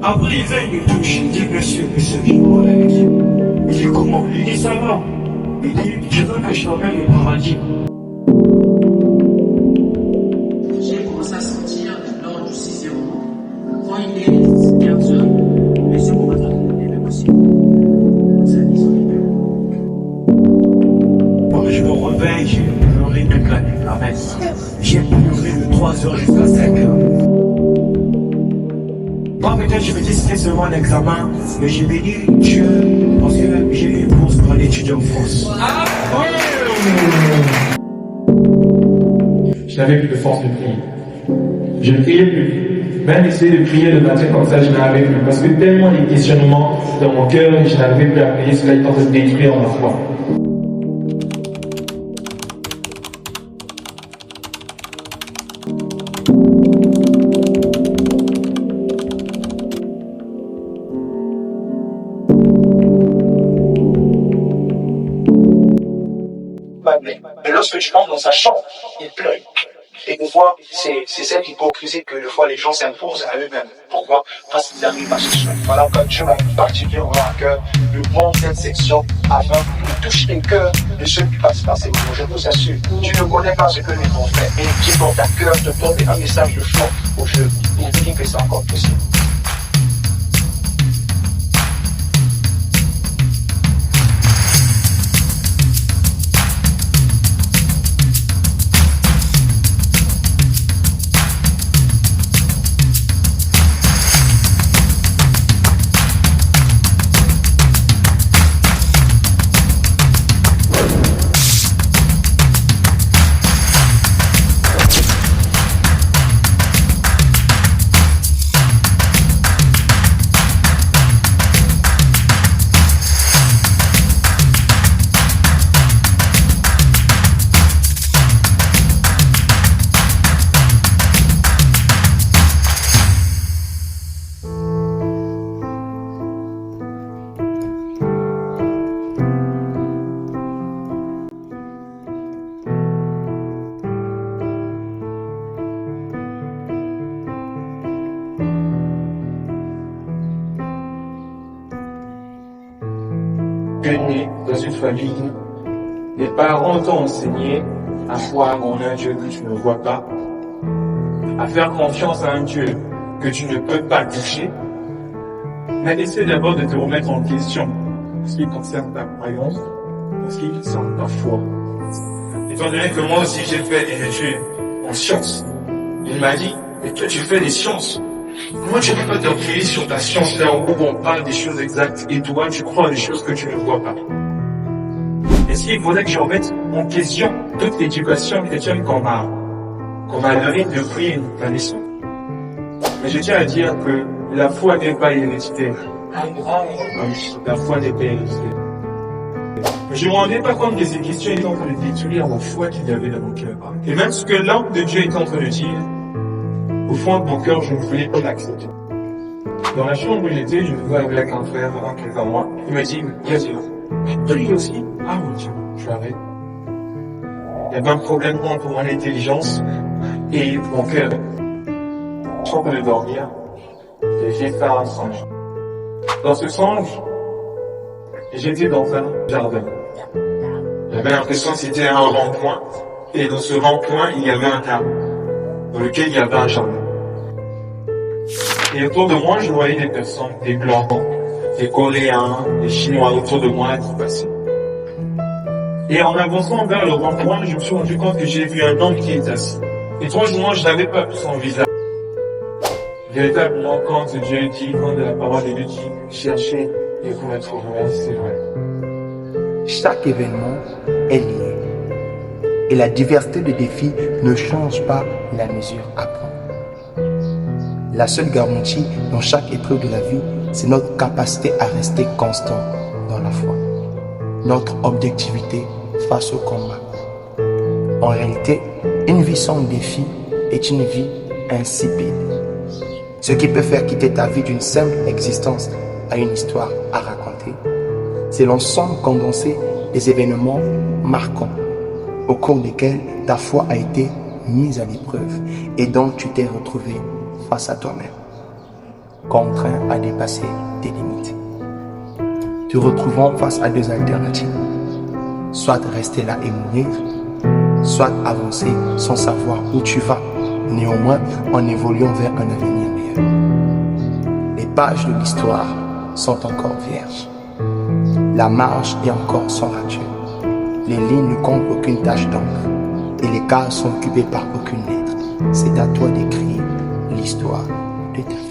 Après, il vient, il me touche, il me dit, monsieur, je m'en avec. Il dit, comment? Il dit, ça va. Il dit, je veux que je t'emmène au paradis. J'ai commencé à sentir lors du 6-0, quand il est 15 heures, mais ce moment n'est même possible. Ça dit son idée. Bon, je me réveille, j'ai pleuré toute la nuit, la messe. J'ai pleuré de 3h jusqu'à 5h. Moi, peut-être, je me dis c'était seulement un examen, mais j'ai béni Dieu parce que j'ai eu une bourse pour aller étudier en France. Je n'avais plus de force de prier. Je ne priais plus. Même essayer de prier le matin comme ça, je n'avais plus. Parce que tellement les questionnements dans mon cœur, je n'arrivais plus à prier, cela est en train de détruire ma foi. Mais lorsque tu rentres dans sa chambre, il pleure. Et des fois, c'est cette hypocrisie que des fois les gens s'imposent à eux-mêmes. Pourquoi? Parce qu'ils arrivent à se soigner. Voilà quand Dieu m'a particulièrement à cœur de prendre cette section afin de toucher les cœurs de ceux qui passent par ces moments. Je vous assure, tu ne connais pas ce que les ont fait. Et qui porte à cœur de porter un message de foi aux jeunes. Il dit que c'est encore possible. Né dans une famille, les parents t'ont enseigné à croire en un Dieu que tu ne vois pas, à faire confiance à un Dieu que tu ne peux pas toucher, mais essaie d'abord de te remettre en question en ce qui concerne ta croyance, en ce qui concerne ta foi. Étant donné que moi aussi j'ai fait des études en sciences, il m'a dit, mais toi tu fais des sciences. Comment tu ne peux pas t'appuyer sur ta science là où on parle des choses exactes et toi tu crois des choses que tu ne vois pas? Est-ce qu'il faudrait que je remette en question toute l'éducation chrétienne qu'on m'a donnée depuis la naissance? Mais je tiens à dire que la foi n'est pas héréditaire. La foi n'est pas héréditaire. Je ne me rendais pas compte que ces questions étaient en train de détruire la foi qu'il y avait dans mon cœur. Et même ce que l'ange de Dieu est en train de dire, au fond de mon cœur, je ne voulais pas l'accepter. Dans la chambre où j'étais, je me vois avec un frère, un qui est en moi. Il m'a dit, Yazir, prie aussi. Ah oui, tiens, je arrête. Il y avait un problème entre mon intelligence et mon cœur. Je suis en train de dormir et j'ai fait un songe. Dans ce songe, j'étais dans un jardin. J'avais l'impression que c'était un rond-point. Et dans ce rond-point, il y avait un arbre dans lequel il y avait un jardin. Et autour de moi, je voyais des personnes, des Blancs, des Coréens, des Chinois autour de moi qui passaient. Et en avançant vers le rond-point, je me suis rendu compte que j'ai vu un homme qui était assis. Étrangement, je n'avais pas vu son visage. Véritablement, quand Dieu dit, quand la parole de Dieu dit, cherchez et vous me trouverez, c'est vrai. Chaque événement est lié. Et la diversité de défis ne change pas la mesure à prendre. La seule garantie dans chaque épreuve de la vie, c'est notre capacité à rester constant dans la foi. Notre objectivité face au combat. En réalité, une vie sans défi est une vie insipide. Ce qui peut faire quitter ta vie d'une simple existence à une histoire à raconter, c'est l'ensemble condensé des événements marquants au cours desquels ta foi a été mise à l'épreuve et dont tu t'es retrouvé face à toi-même. contraint à dépasser tes limites. Te retrouvons face à deux alternatives. Soit rester là et mourir, soit avancer sans savoir où tu vas, néanmoins en évoluant vers un avenir meilleur. Les pages de l'histoire sont encore vierges. La marge est encore sans rature. Les lignes ne comptent aucune tache d'encre et les cases sont occupées par aucune lettre. C'est à toi d'écrire l'histoire de ta vie.